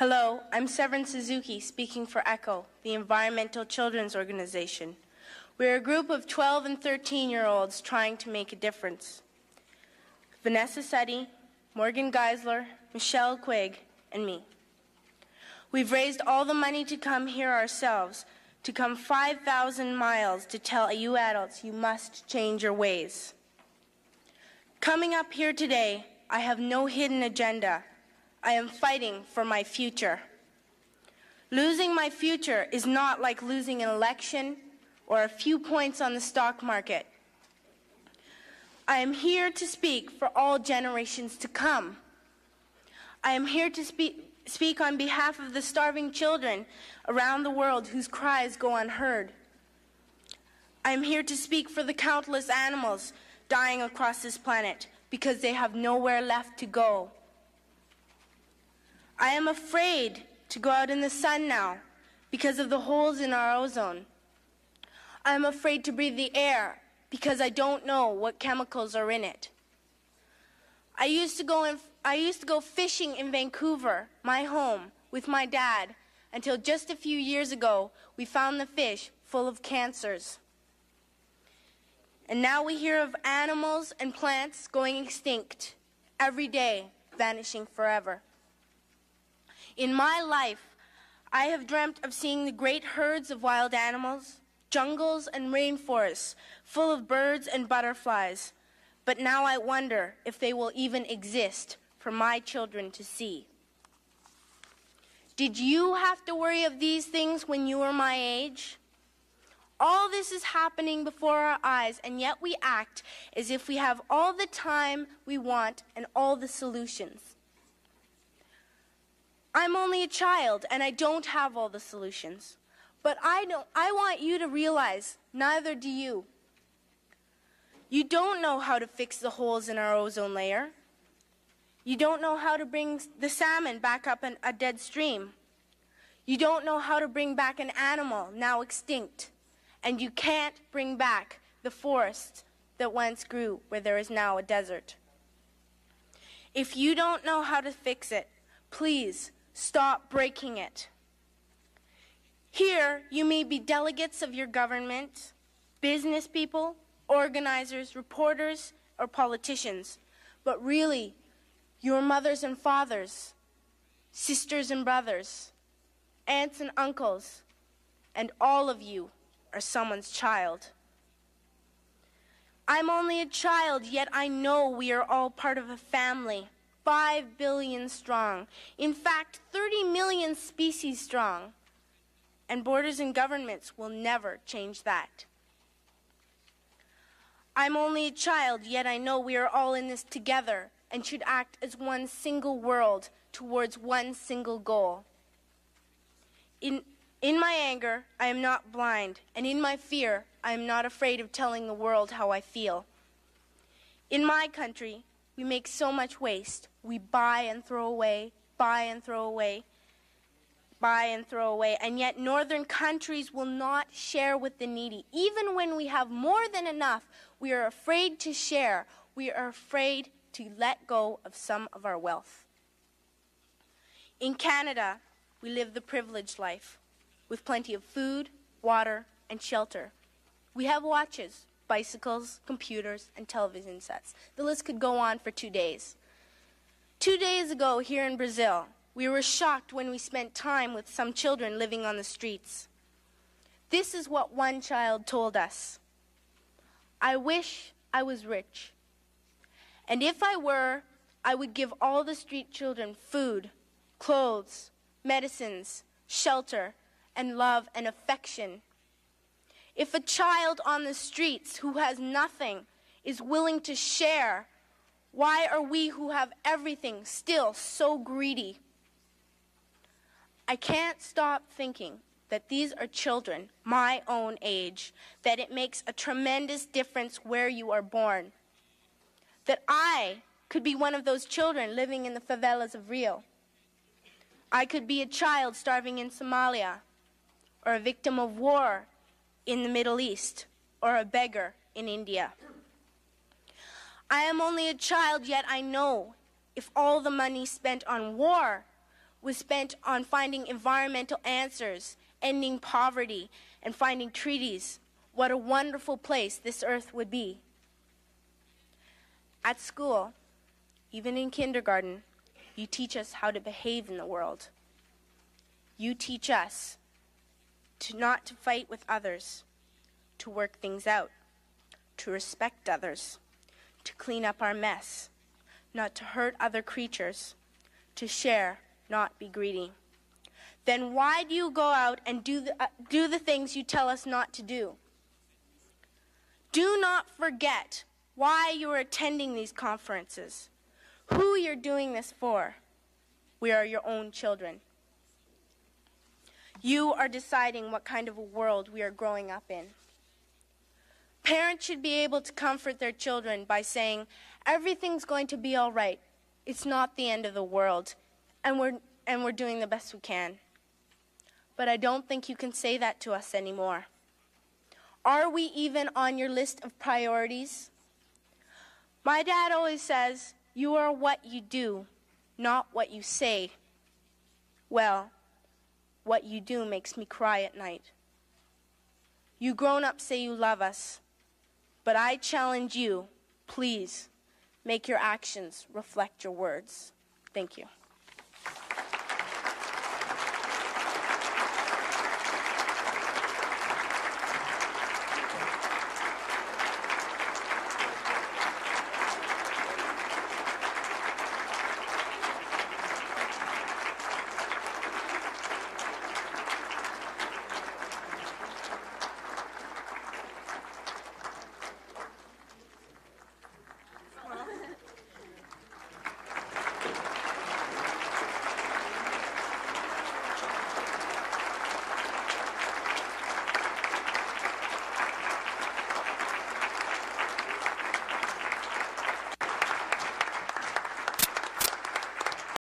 Hello, I'm Severn Suzuki, speaking for ECHO, the Environmental Children's Organization. We're a group of 12 and 13-year-olds trying to make a difference. Vanessa Seti, Morgan Geisler, Michelle Quigg, and me. We've raised all the money to come here ourselves, to come 5,000 miles to tell you adults you must change your ways. Coming up here today, I have no hidden agenda. I am fighting for my future. Losing my future is not like losing an election or a few points on the stock market. I am here to speak for all generations to come. I am here to speak on behalf of the starving children around the world whose cries go unheard. I am here to speak for the countless animals dying across this planet because they have nowhere left to go. I am afraid to go out in the sun now because of the holes in our ozone. I am afraid to breathe the air because I don't know what chemicals are in it. I used to go fishing in Vancouver, my home, with my dad, until just a few years ago we found the fish full of cancers. And now we hear of animals and plants going extinct every day, vanishing forever. In my life, I have dreamt of seeing the great herds of wild animals, jungles and rainforests full of birds and butterflies. But now I wonder if they will even exist for my children to see. Did you have to worry of these things when you were my age? All this is happening before our eyes, and yet we act as if we have all the time we want and all the solutions. I'm only a child, and I don't have all the solutions. But I want you to realize, neither do you. You don't know how to fix the holes in our ozone layer. You don't know how to bring the salmon back up a dead stream. You don't know how to bring back an animal now extinct. And you can't bring back the forest that once grew where there is now a desert. If you don't know how to fix it, please stop breaking it. Here, you may be delegates of your government, business people, organizers, reporters, or politicians, but really, your mothers and fathers, sisters and brothers, aunts and uncles, and all of you are someone's child. I'm only a child, yet I know we are all part of a family, 5 billion strong. In fact, 30 million species strong. And borders and governments will never change that. I'm only a child, yet I know we are all in this together and should act as one single world towards one single goal. In my anger, I am not blind, and in my fear, I am not afraid of telling the world how I feel. In my country, we make so much waste. We buy and throw away, buy and throw away, buy and throw away, and yet northern countries will not share with the needy. Even when we have more than enough, we are afraid to share. We are afraid to let go of some of our wealth. In Canada, we live the privileged life, with plenty of food, water, and shelter. We have watches, bicycles, computers, and television sets. The list could go on for 2 days. 2 days ago, here in Brazil, we were shocked when we spent time with some children living on the streets. This is what one child told us. I wish I was rich. And if I were, I would give all the street children food, clothes, medicines, shelter, and love and affection. If a child on the streets who has nothing is willing to share, why are we who have everything still so greedy? I can't stop thinking that these are children my own age, that it makes a tremendous difference where you are born, that I could be one of those children living in the favelas of Rio. I could be a child starving in Somalia, or a victim of war in the Middle East, or a beggar in India. I am only a child, yet I know if all the money spent on war was spent on finding environmental answers, ending poverty, and finding treaties, what a wonderful place this earth would be. At school, even in kindergarten, you teach us how to behave in the world. You teach us not to fight with others, to work things out, to respect others, to clean up our mess, not to hurt other creatures, to share, not be greedy. Then why do you go out and do the things you tell us not to do? Do not forget why you are attending these conferences, who you're doing this for. We are your own children. You are deciding what kind of a world we are growing up in. Parents should be able to comfort their children by saying, everything's going to be all right. It's not the end of the world, and we're doing the best we can. But I don't think you can say that to us anymore. Are we even on your list of priorities? My dad always says, you are what you do, not what you say. Well, what you do makes me cry at night. You grown-ups say you love us, but I challenge you, please, make your actions reflect your words. Thank you.